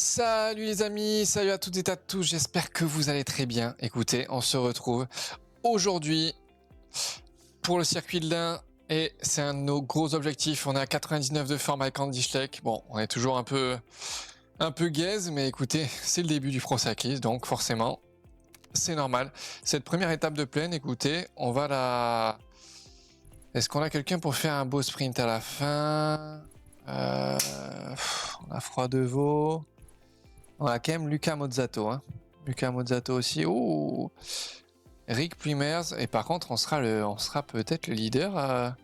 Salut les amis, salut à toutes et à tous, j'espère que vous allez très bien. Écoutez, on se retrouve aujourd'hui pour le circuit de l'Ain et c'est un de nos gros objectifs. On est à 99 de forme avec Andy Schleck. Bon, on est toujours un peu gaze, mais écoutez, c'est le début du Pro Cyclist, donc forcément, c'est normal. Cette première étape de plaine, écoutez, on va la... Est-ce qu'on a quelqu'un pour faire un beau sprint à la fin? On a Froidevaux. On a quand même Luca Mozzato, hein. Luca Mozzato aussi. Oh, Rick Pluimers. Et par contre, on sera peut-être le leader.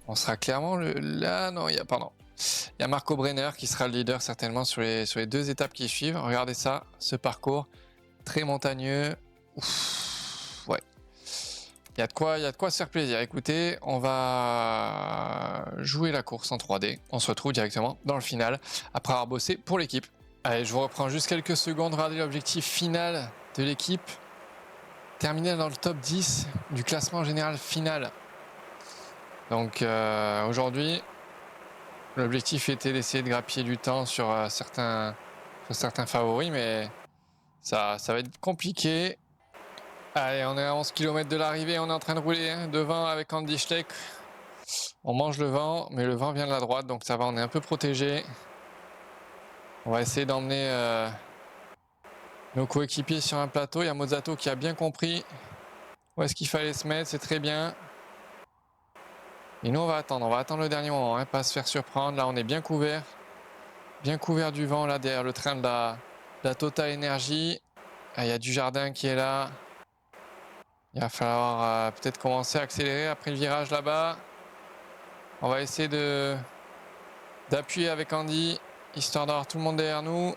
On sera clairement là. Non, il y a Marco Brenner qui sera le leader certainement sur les deux étapes qui suivent. Regardez ça, ce parcours très montagneux. Ouf, ouais. Il y a de quoi se faire plaisir. Écoutez, on va jouer la course en 3D. On se retrouve directement dans le final après avoir bossé pour l'équipe. Allez, je vous reprends juste quelques secondes. Regardez l'objectif final de l'équipe. Terminer dans le top 10 du classement général final. Donc aujourd'hui, l'objectif était d'essayer de grappiller du temps sur certains favoris, mais ça va être compliqué. Allez, on est à 11 km de l'arrivée, on est en train de rouler devant avec Andy Schleck. On mange le vent, mais le vent vient de la droite, donc ça va, on est un peu protégé. On va essayer d'emmener nos coéquipiers sur un plateau. Il y a Mozzato qui a bien compris où est-ce qu'il fallait se mettre, c'est très bien. Et nous on va attendre le dernier moment, hein, pas se faire surprendre. Là on est bien couvert du vent là derrière le train de la Total Energy. Il y a Dujardin qui est là. Il va falloir peut-être commencer à accélérer après le virage là-bas. On va essayer d'appuyer avec Andy, histoire d'avoir tout le monde derrière nous.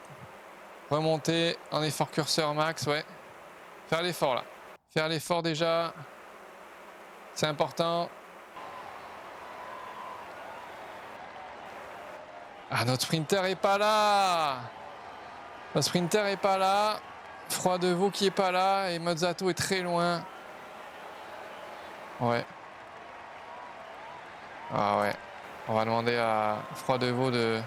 Remonter en effort curseur max, ouais. Faire l'effort là. Faire l'effort déjà. C'est important. Ah, notre sprinter est pas là. Notre sprinter est pas là. Froidevaux qui est pas là. Et Mozzato est très loin. Ouais. Ah ouais. On va demander à Froidevaux de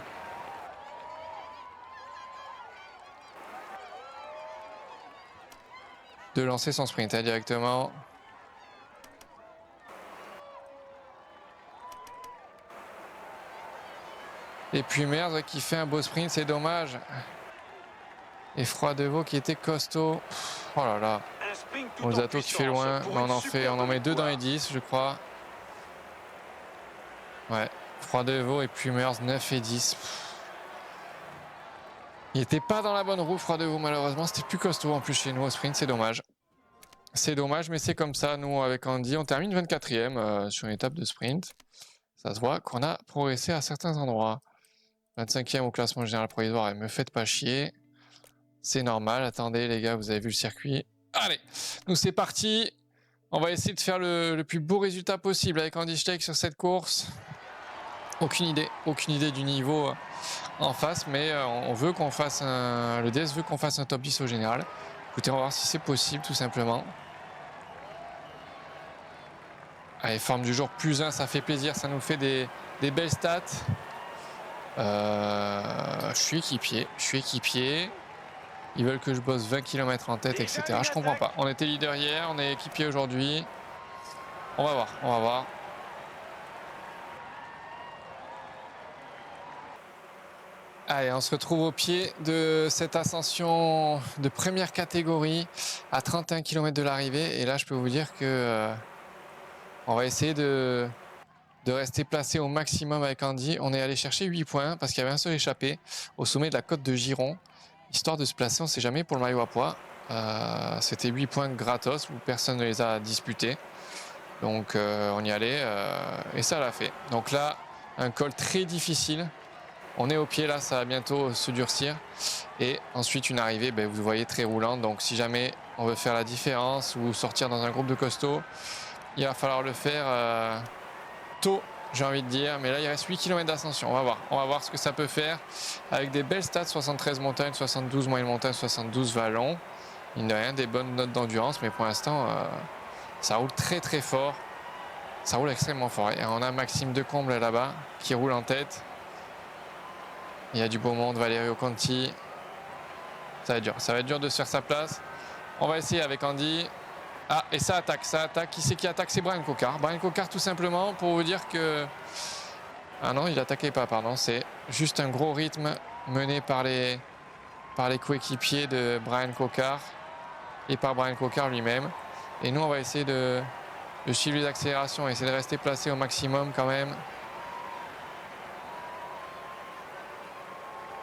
lancer son sprint directement. Et puis merde qui fait un beau sprint, c'est dommage. Et Froidevaux qui était costaud. Oh là là. Mozzato qui fait loin, mais on en met deux dans les 10, je crois. Ouais. Froidevaux et Pluimers 9 et 10. Il était pas dans la bonne roue, Froidevaux, malheureusement. C'était plus costaud en plus chez nous au sprint, c'est dommage. C'est dommage, mais c'est comme ça. Nous, avec Andy, on termine 24e sur une étape de sprint. Ça se voit qu'on a progressé à certains endroits. 25e au classement général provisoire, et me faites pas chier. C'est normal. Attendez, les gars, vous avez vu le circuit. Allez, nous c'est parti. On va essayer de faire le plus beau résultat possible avec Andy Schleck sur cette course. Aucune idée du niveau en face, mais on veut qu'on fasse le DS veut qu'on fasse un top 10 au général. Écoutez, on va voir si c'est possible, tout simplement. Allez, forme du jour +1, ça fait plaisir, ça nous fait des belles stats. Je suis équipier. Ils veulent que je bosse 20 km en tête, etc. Je comprends pas. On était leader hier, on est équipier aujourd'hui. On va voir. Allez, on se retrouve au pied de cette ascension de première catégorie à 31 km de l'arrivée. Et là, je peux vous dire que on va essayer de rester placé au maximum avec Andy. On est allé chercher 8 points parce qu'il y avait un seul échappé au sommet de la côte de Giron. Histoire de se placer, on ne sait jamais pour le maillot à poids. C'était 8 points gratos où personne ne les a disputés. Donc on y allait et ça l'a fait. Donc là, un col très difficile. On est au pied là, ça va bientôt se durcir. Et ensuite une arrivée, vous voyez, très roulante. Donc si jamais on veut faire la différence ou sortir dans un groupe de costauds, il va falloir le faire tôt, j'ai envie de dire. Mais là, il reste 8 km d'ascension. On va voir ce que ça peut faire. Avec des belles stats, 73 montagnes, 72 moyenne montagne, 72 vallons. Il n'y a rien, des bonnes notes d'endurance. Mais pour l'instant, ça roule très très fort. Ça roule extrêmement fort. Et on a Maxime Decomble là-bas qui roule en tête. Il y a du beau monde, Valerio Conti. Ça va être dur de se faire sa place. On va essayer avec Andy. Ah, et ça attaque, ça attaque. Qui c'est qui attaque? C'est Brian Cocard. Brian Cocard, tout simplement, pour vous dire que... Ah non, il attaquait pas, pardon. C'est juste un gros rythme mené par les coéquipiers de Brian Cocard et par Brian Cocard lui-même. Et nous, on va essayer de suivre les accélérations, essayer de rester placé au maximum quand même.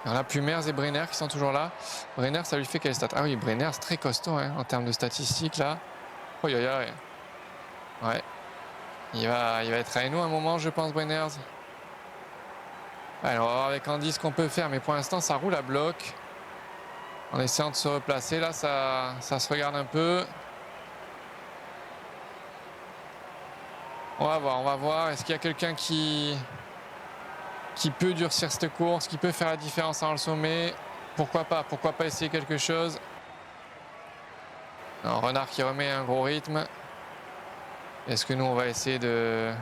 On a Plumers et Brenner qui sont toujours là. Brenner, ça lui fait quelle stat? Ah oui, Brenner, c'est très costaud hein, en termes de statistiques là. Oh, ouais. Il va être avec nous un moment, je pense, Brenner. Allez, on va voir avec Andy ce qu'on peut faire, mais pour l'instant, ça roule à bloc. En essayant de se replacer, là, ça se regarde un peu. On va voir. Est-ce qu'il y a quelqu'un qui peut durcir cette course, qui peut faire la différence avant le sommet? Pourquoi pas essayer quelque chose? Non, Renard qui remet un gros rythme. Est-ce que nous, on va essayer de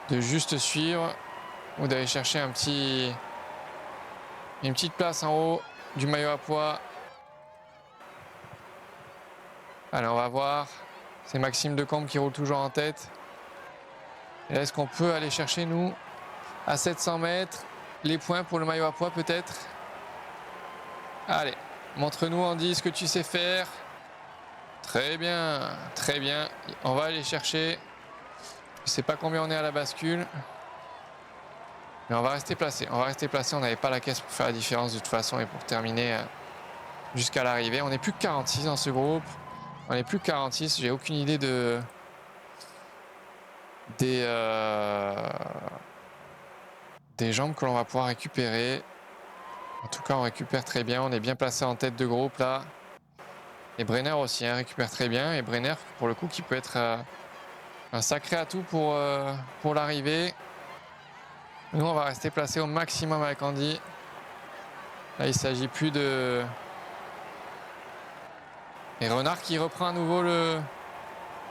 juste suivre ou d'aller chercher une petite place en haut du maillot à poids? Allez, on va voir. C'est Maxime Decombe qui roule toujours en tête. Et est-ce qu'on peut aller chercher, nous, à 700 mètres, les points pour le maillot à poids, peut-être? Allez, montre-nous, Andy, ce que tu sais faire. Très bien, très bien. On va aller chercher. Je ne sais pas combien on est à la bascule. Mais on va rester placé. On n'avait pas la caisse pour faire la différence de toute façon et pour terminer jusqu'à l'arrivée. On n'est plus que 46 dans ce groupe. On n'est plus que 46. J'ai aucune idée des jambes que l'on va pouvoir récupérer. En tout cas, on récupère très bien. On est bien placé en tête de groupe là. Et Brenner aussi récupère très bien. Et Brenner, pour le coup, qui peut être un sacré atout pour l'arrivée. Nous, on va rester placé au maximum avec Andy. Là, il ne s'agit plus de... Et Renard qui reprend à nouveau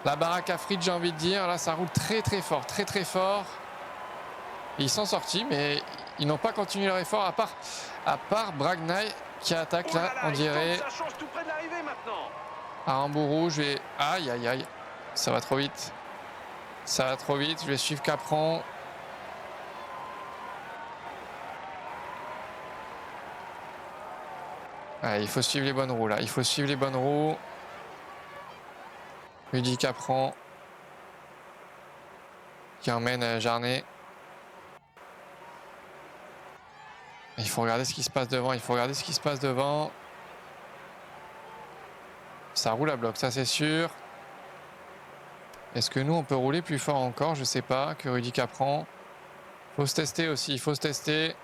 la baraque à frites, j'ai envie de dire. Là, ça roule très très fort, très très fort. Et ils sont sortis, mais ils n'ont pas continué leur effort, à part Bragnay qui attaque là, on dirait. À Rambourg rouge et... Aïe, aïe, aïe. Ça va trop vite. Ça va trop vite. Je vais suivre Capron. Ah, il faut suivre les bonnes roues là. Il faut suivre les bonnes roues. Rudy Capron qui emmène Jarnet. Il faut regarder ce qui se passe devant. Ça roule à bloc, ça c'est sûr. Est-ce que nous on peut rouler plus fort encore? Je sais pas, que Rudy Capron. Faut se tester aussi,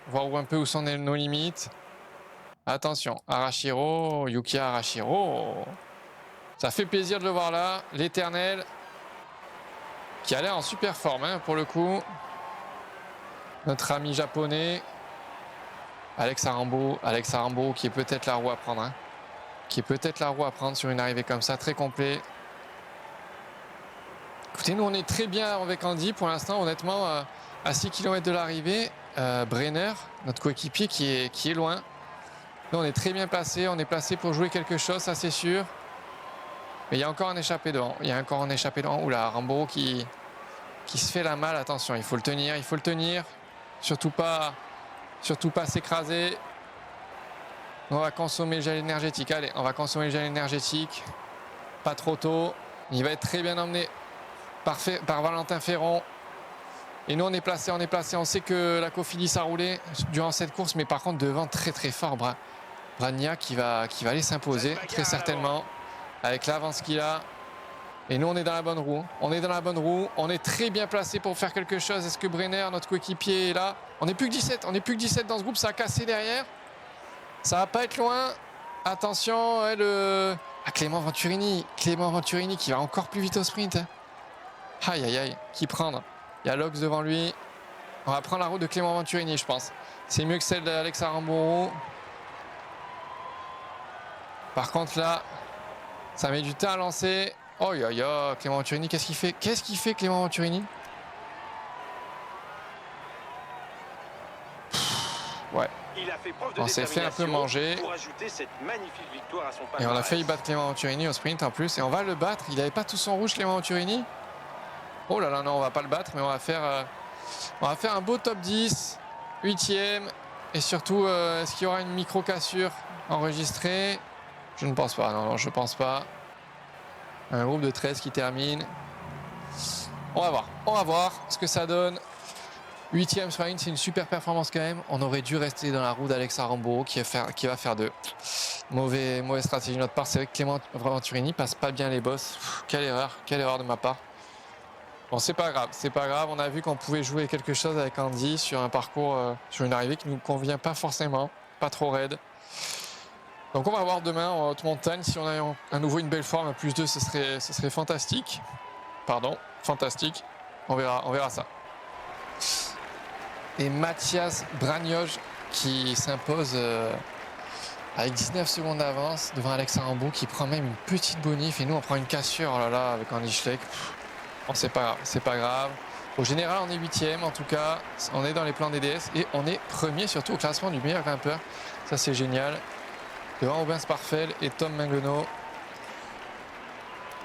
voir un peu où sont nos limites. Attention, Arashiro, Yukiya Arashiro. Ça fait plaisir de le voir là, l'éternel. Qui a l'air en super forme pour le coup. Notre ami japonais. Alex Arambo qui est peut-être la roue à prendre. Sur une arrivée comme ça, très complet. Écoutez, nous on est très bien avec Andy pour l'instant, honnêtement, à 6 km de l'arrivée. Brenner, notre coéquipier qui est loin. Nous on est très bien placé, on est placé pour jouer quelque chose, ça c'est sûr. Mais il y a encore un échappé devant. Oula, Rambo qui se fait la malle, attention, il faut le tenir. Surtout pas s'écraser. On va consommer le gel énergétique. Allez, on va consommer le gel énergétique. Pas trop tôt. Il va être très bien emmené par Valentin Ferron. Et nous, on est placé. On sait que la Cofidis a roulé durant cette course. Mais par contre, devant, très très fort. Bragna qui va aller s'imposer, très certainement. Avec l'avance qu'il a. Et nous, on est dans la bonne roue. On est très bien placé pour faire quelque chose. Est-ce que Brenner, notre coéquipier, est là? On n'est plus que 17 dans ce groupe. Ça a cassé derrière. Ça va pas être loin. Attention, Clément Venturini qui va encore plus vite au sprint. Aïe, aïe, aïe. Qui prendre? Il y a Lox devant lui. On va prendre la route de Clément Venturini, je pense. C'est mieux que celle d'Alex Aramburu. Par contre, là, ça met du temps à lancer. Oh, Clément Venturini, qu'est-ce qu'il fait, Clément Venturini? Ouais. Il a fait preuve de On s'est fait un peu manger. pour ajouter cette magnifique victoire à son Et palmarès. on a failli battre Clément Venturini au sprint en plus. Et on va le battre. Il n'avait pas tout son rouge, Clément Venturini. Oh là là, non, on va pas le battre, mais on va faire un beau top 10, 8e. Et surtout, est-ce qu'il y aura une micro-cassure enregistrée? Je ne pense pas, non, je pense pas. Un groupe de 13 qui termine. On va voir ce que ça donne. 8e sur la ligne, c'est une super performance quand même. On aurait dû rester dans la roue d'Alex Arambo qui va faire 2. Mauvaise stratégie de notre part. C'est vrai que Clément Venturini passe pas bien les bosses. Quelle erreur de ma part. Bon, c'est pas grave. On a vu qu'on pouvait jouer quelque chose avec Andy sur un parcours, sur une arrivée qui nous convient pas forcément, pas trop raide. Donc on va voir demain en haute montagne si on a à nouveau une belle forme à +2, ce serait fantastique. Fantastique. On verra ça. Et Mathias Bragnoge qui s'impose avec 19 secondes d'avance devant Alex Arambo qui prend même une petite bonif et nous on prend une cassure, oh là là, avec Andy Schleck. Bon, c'est pas grave. Au général, on est 8e en tout cas. On est dans les plans DDS et on est premier surtout au classement du meilleur grimpeur. Ça, c'est génial. Devant Aubin Sparfel et Tom Minglenot.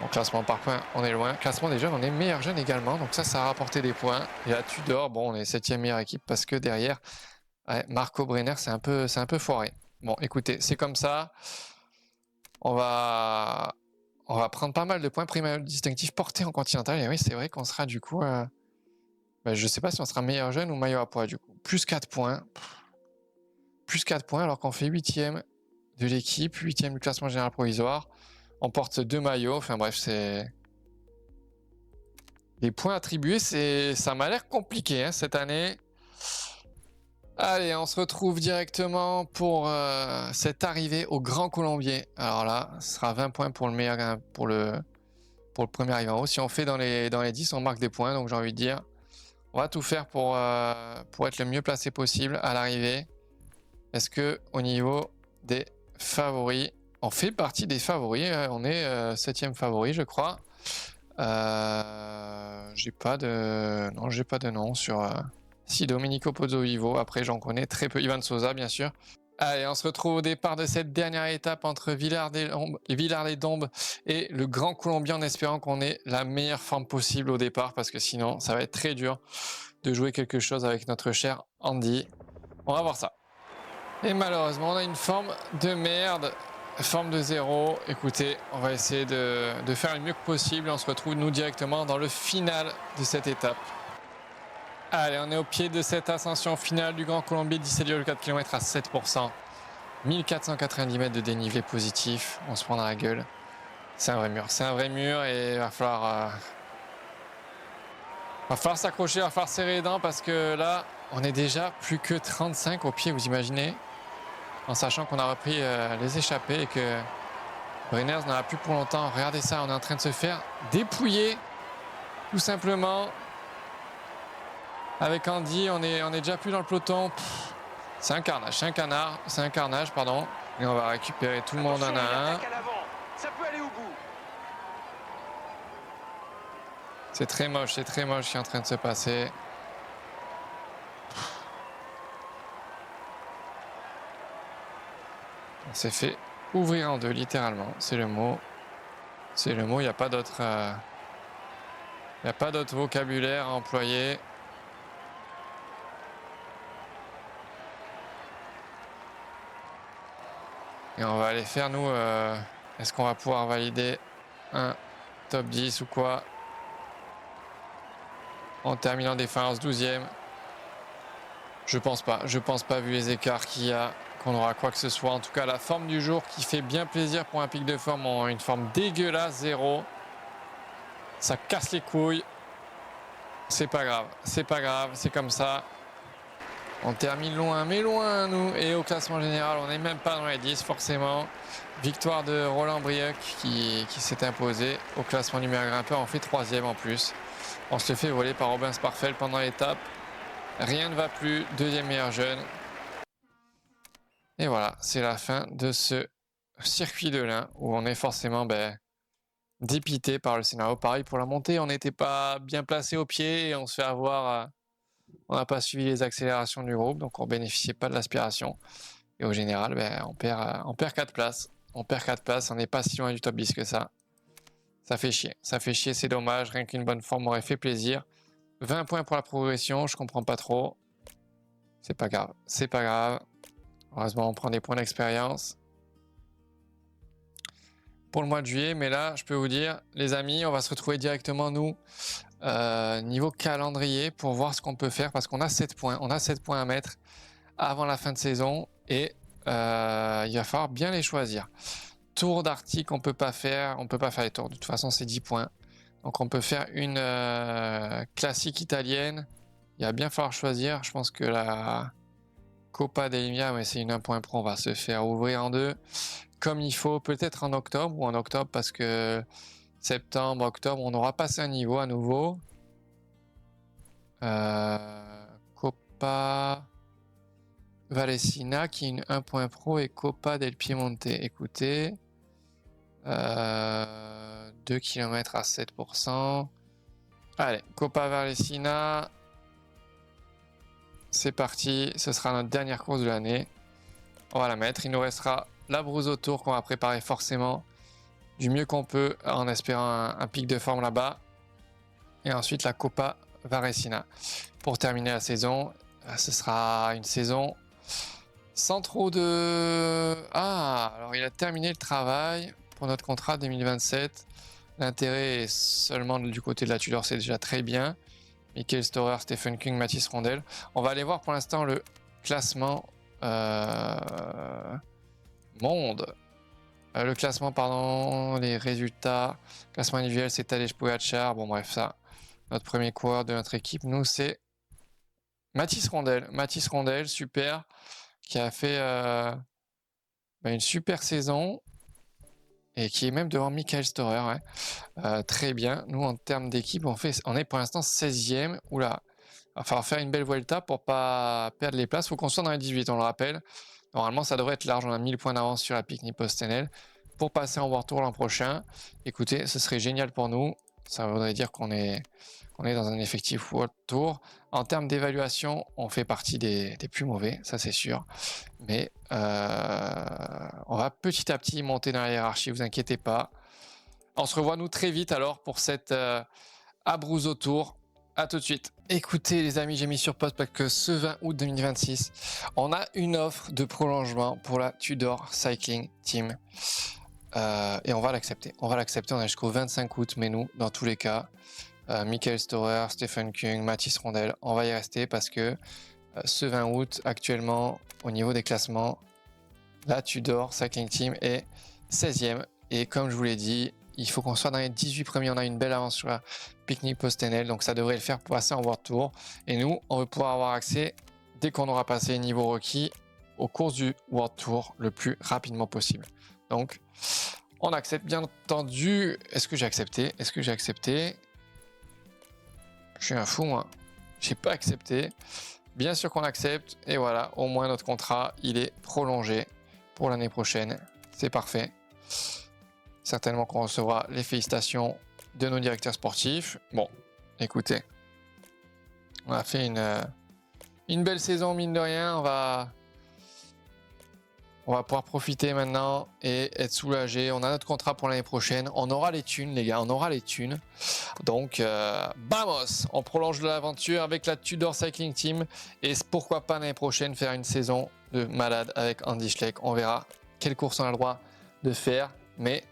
Bon, classement par points, on est loin. Classement des jeunes, on est meilleur jeune également. Donc ça a rapporté des points. Et là, Tudor, bon, on est 7e meilleure équipe parce que derrière, ouais, Marco Brenner, c'est un peu foiré. Bon, écoutez, c'est comme ça. On va prendre pas mal de points primaires distinctifs portés en continental. Et oui, c'est vrai qu'on sera du coup... je sais pas si on sera meilleur jeune ou maillot à poids du coup. Plus 4 points. Plus 4 points alors qu'on fait 8e de l'équipe, 8e du classement général provisoire. On porte 2 maillots. Enfin bref, c'est... Les points attribués, ça m'a l'air compliqué hein, cette année. Allez, on se retrouve directement pour cette arrivée au Grand Colombier. Alors là, ce sera 20 points pour le meilleur, pour le premier arrivé en haut. Si on fait dans les 10, on marque des points. Donc j'ai envie de dire, on va tout faire pour être le mieux placé possible à l'arrivée. Est-ce que au niveau des favoris, on fait partie des favoris, on est 7e favori, je crois. J'ai pas de nom sur... Si, Domenico Pozzovivo, après j'en connais très peu. Ivan Sosa, bien sûr. Allez, on se retrouve au départ de cette dernière étape entre Villard-les-Dombes et le Grand Colombien en espérant qu'on ait la meilleure forme possible au départ parce que sinon, ça va être très dur de jouer quelque chose avec notre cher Andy. On va voir ça. Et malheureusement, on a une forme de merde. Forme de 0. Écoutez, on va essayer de faire le mieux que possible. On se retrouve, nous, directement dans le final de cette étape. Allez, on est au pied de cette ascension finale du Grand Colombier, 17,4 km à 7%. 1490 mètres de dénivelé positif. On se prend dans la gueule. C'est un vrai mur et il va falloir s'accrocher, il va falloir serrer les dents parce que là, on est déjà plus que 35 au pied, vous imaginez? En sachant qu'on a repris les échappées et que Brenners n'en a plus pour longtemps. Regardez ça, on est en train de se faire dépouiller, tout simplement. Avec Andy, on est déjà plus dans le peloton. C'est un carnage, pardon. Et on va récupérer tout le monde en un. Ça peut aller au bout. C'est très moche ce qui est en train de se passer. On s'est fait ouvrir en deux, littéralement. C'est le mot. Il n'y a pas d'autre vocabulaire à employer. Et on va aller faire, nous, est-ce qu'on va pouvoir valider un top 10 ou quoi? En terminant défense 12e. Je pense pas, vu les écarts qu'il y a, qu'on aura quoi que ce soit. En tout cas, la forme du jour qui fait bien plaisir pour un pic de forme, une forme dégueulasse, 0. Ça casse les couilles. C'est pas grave, c'est comme ça. On termine loin, mais loin, nous. Et au classement général, on n'est même pas dans les 10, forcément. Victoire de Roland Brieuc qui s'est imposé au classement du meilleur grimpeur. On fait 3e en plus. On se fait voler par Aubin Sparfel pendant l'étape. Rien ne va plus. 2e meilleur jeune. Et voilà, c'est la fin de ce circuit de l'Ain où on est forcément dépité par le scénario. Pareil pour la montée, on n'était pas bien placé au pied et on se fait avoir On n'a pas suivi les accélérations du groupe, donc on bénéficiait pas de l'aspiration. Et au général, on perd 4 places. On perd 4 places, on n'est pas si loin du top 10 que ça. Ça fait chier, c'est dommage. Rien qu'une bonne forme m'aurait fait plaisir. 20 points pour la progression, je comprends pas trop. C'est pas grave, c'est pas grave. Heureusement, on prend des points d'expérience pour le mois de juillet. Mais là, je peux vous dire, les amis, on va se retrouver directement, nous, niveau calendrier, pour voir ce qu'on peut faire. Parce qu'on a 7 points. On a 7 points à mettre avant la fin de saison. Et il va falloir bien les choisir. Tour d'Arctique, on peut pas faire les tours. De toute façon, c'est 10 points. Donc, on peut faire une classique italienne. Il va bien falloir choisir. Je pense que la Coppa d'Emilia, mais c'est une 1 point pro. On va se faire ouvrir en deux comme il faut. Peut-être en octobre parce que septembre, octobre, on aura passé un niveau à nouveau. Coppa Valesina qui est une 1 point pro et Coppa del Piemonte. Écoutez, 2 km à 7%. Allez, Coppa Valesina. C'est parti, ce sera notre dernière course de l'année. On va la mettre. Il nous restera la Abruzzo Tour qu'on va préparer forcément du mieux qu'on peut en espérant un pic de forme là-bas. Et ensuite la Coppa Varesina. Pour terminer la saison, ce sera une saison sans trop de... Ah, alors il a terminé le travail pour notre contrat 2027. L'intérêt est seulement du côté de la Tudor, c'est déjà très bien. Michael Storer, Stephen King, Mathis Rondel. On va aller voir pour l'instant le classement monde. Le classement, pardon, les résultats. Classement individuel, c'est Tadej Pogacar. Bon, bref, ça. Notre premier coureur de notre équipe, nous, c'est Mathis Rondel. Mathis Rondel, super. Qui a fait une super saison. Et qui est même devant Michael Storer. Ouais. Très bien. Nous, en termes d'équipe, on est pour l'instant 16e. Oula. Il va falloir faire une belle Vuelta pour pas perdre les places. Il faut qu'on soit dans les 18, on le rappelle. Normalement, ça devrait être large. On a 1000 points d'avance sur la Picnic Post-NL pour passer en World Tour l'an prochain. Écoutez, ce serait génial pour nous. Ça voudrait dire qu'on est dans un effectif World Tour. En termes d'évaluation, on fait partie des plus mauvais, ça c'est sûr. Mais on va petit à petit monter dans la hiérarchie, vous inquiétez pas. On se revoit nous très vite alors pour cette Abruzzo Tour. À tout de suite. Écoutez les amis, j'ai mis sur pause parce que ce 20 août 2026, on a une offre de prolongement pour la Tudor Cycling Team. Et on va l'accepter. On a jusqu'au 25 août, mais nous, dans tous les cas, Michael Storer, Stephen King, Mathis Rondel, on va y rester parce que ce 20 août, actuellement, au niveau des classements, la Tudor Cycling Team est 16e. Et comme je vous l'ai dit, il faut qu'on soit dans les 18 premiers. On a une belle avance sur la Picnic Post-NL, donc ça devrait le faire pour passer en World Tour. Et nous, on veut pouvoir avoir accès, dès qu'on aura passé les niveaux requis, aux courses du World Tour le plus rapidement possible. Donc, on accepte, bien entendu. Est-ce que j'ai accepté? Je suis un fou, moi. J'ai pas accepté. Bien sûr qu'on accepte. Et voilà, au moins notre contrat, il est prolongé pour l'année prochaine. C'est parfait. Certainement qu'on recevra les félicitations de nos directeurs sportifs. Bon, écoutez, on a fait une belle saison, mine de rien. On va pouvoir profiter maintenant et être soulagé. On a notre contrat pour l'année prochaine. On aura les thunes, les gars. On aura les thunes. Donc, vamos! On prolonge l'aventure avec la Tudor Cycling Team. Et pourquoi pas l'année prochaine faire une saison de malade avec Andy Schleck. On verra quelle course on a le droit de faire. Mais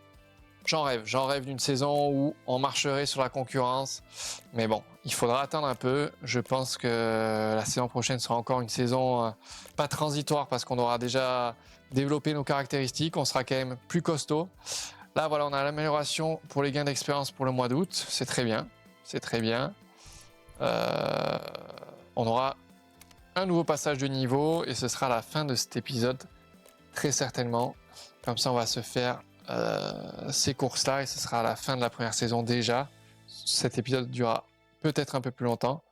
j'en rêve d'une saison où on marcherait sur la concurrence. Mais bon, il faudra attendre un peu. Je pense que la saison prochaine sera encore une saison pas transitoire parce qu'on aura déjà développé nos caractéristiques. On sera quand même plus costaud. Là, voilà, on a l'amélioration pour les gains d'expérience pour le mois d'août. C'est très bien. On aura un nouveau passage de niveau et ce sera la fin de cet épisode, très certainement. Comme ça, on va se faire ces courses-là et ce sera à la fin de la première saison déjà. Cet épisode durera peut-être un peu plus longtemps.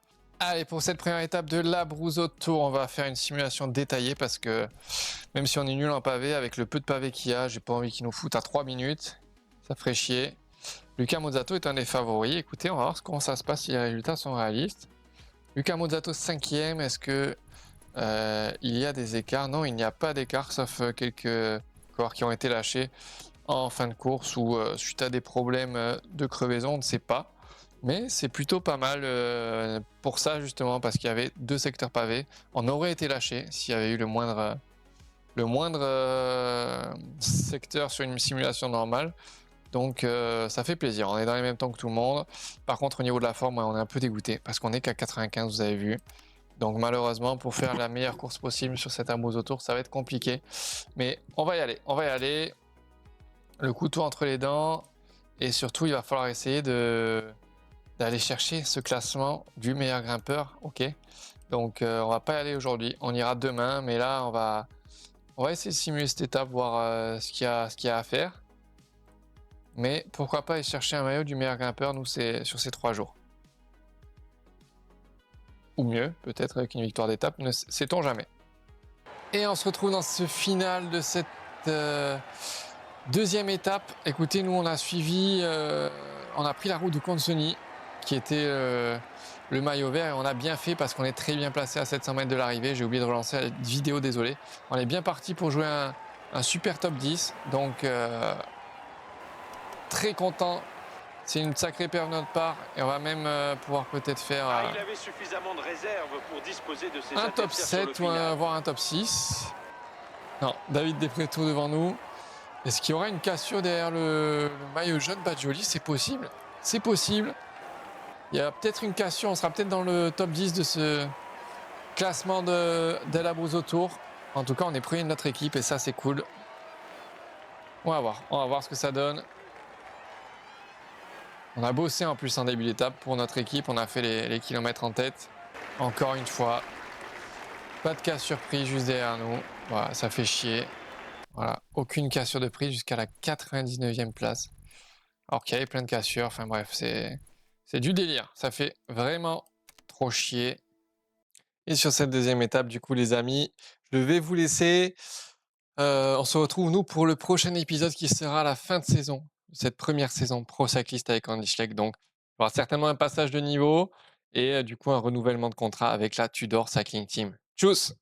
Allez, pour cette première étape de l'Abruzzo Tour, on va faire une simulation détaillée parce que même si on est nul en pavé, avec le peu de pavé qu'il y a, j'ai pas envie qu'il nous foute à 3 minutes. Ça ferait chier. Luca Mozzato est un des favoris. Écoutez, on va voir comment ça se passe si les résultats sont réalistes. Luca Mozzato 5e, est-ce que il y a des écarts? Non, il n'y a pas d'écart, sauf quelques coureurs qui ont été lâchés en fin de course ou suite à des problèmes de crevaison, on ne sait pas. Mais c'est plutôt pas mal pour ça justement, parce qu'il y avait 2 secteurs pavés. On aurait été lâché s'il y avait eu le moindre secteur sur une simulation normale. Donc ça fait plaisir, on est dans les mêmes temps que tout le monde. Par contre au niveau de la forme, ouais, on est un peu dégoûté parce qu'on est qu'à 95, vous avez vu. Donc malheureusement, pour faire la meilleure course possible sur cet Abruzzo Tour, ça va être compliqué. Mais on va y aller, on va y aller. Le couteau entre les dents. Et surtout, il va falloir essayer d'aller chercher ce classement du meilleur grimpeur. Ok. Donc on va pas y aller aujourd'hui, on ira demain. Mais là, on va essayer de simuler cette étape, voir ce qu'il y a à faire. Mais pourquoi pas aller chercher un maillot du meilleur grimpeur, nous, c'est sur ces 3 jours. Ou mieux, peut-être avec une victoire d'étape, ne sait-on jamais. Et on se retrouve dans ce final de cette deuxième étape. Écoutez, nous on a suivi, on a pris la route de Consoni, qui était le maillot vert, et on a bien fait parce qu'on est très bien placé à 700 mètres de l'arrivée. J'ai oublié de relancer la vidéo, désolé. On est bien parti pour jouer un super top 10, donc très content. C'est une sacrée paire de notre part et on va même pouvoir peut-être faire Il avait suffisamment de réserve pour disposer de ses un top adversaires sur le 7 final. voire un top 6. Non, David Depreto devant nous. Est-ce qu'il y aura une cassure derrière le maillot jaune Badjoli? C'est possible. C'est possible. Il y a peut-être une cassure. On sera peut-être dans le top 10 de ce classement de l'Abruzzo Tour. En tout cas, on est premier de notre équipe et ça, c'est cool. On va voir. On va voir ce que ça donne. On a bossé en plus en début d'étape pour notre équipe. On a fait les kilomètres en tête. Encore une fois. Pas de cassure prise juste derrière nous. Voilà, ça fait chier. Voilà, aucune cassure de prise jusqu'à la 99e place. Alors qu'il y avait plein de cassures. Enfin bref, c'est du délire. Ça fait vraiment trop chier. Et sur cette deuxième étape, du coup, les amis, je vais vous laisser. On se retrouve, nous, pour le prochain épisode qui sera à la fin de saison. Cette première saison pro cycliste avec Andy Schleck. Donc, il y aura certainement un passage de niveau et du coup, un renouvellement de contrat avec la Tudor Cycling Team. Tchuss!